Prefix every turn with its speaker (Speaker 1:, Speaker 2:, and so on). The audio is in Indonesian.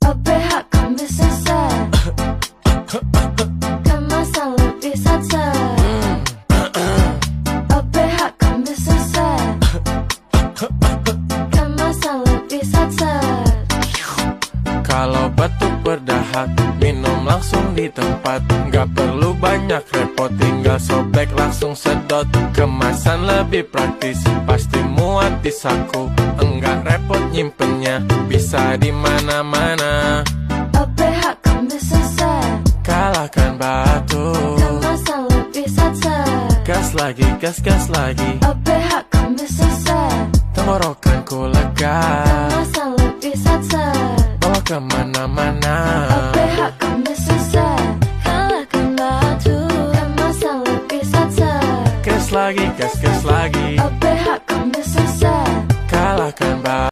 Speaker 1: OPH kan bisa set, kemasan lebih set. OPH kan bisa set, kemasan lebih set.
Speaker 2: Kalau batuk berdahak, minum langsung di tempat. Gak perlu banyak repot, tinggal sobek langsung sedot. Kemasan lebih praktis, pasti muat di saku. Enggak repot nyimpennya, bisa di mana-mana.
Speaker 1: OPH kan bisa set,
Speaker 2: Kalahkan batuk.
Speaker 1: kemasan lebih set.
Speaker 2: Gas lagi, gas lagi.
Speaker 1: OPH kan bisa set,
Speaker 2: Tenggorokanku lega,
Speaker 1: kemasan lebih set.
Speaker 2: bawa kemana-mana.
Speaker 1: OPH kan bisa set, kalahkan batu, kemasan lebih set.
Speaker 2: Gas lagi, gas lagi.
Speaker 1: OPH kan bisa set,
Speaker 2: Kalahkan batuk.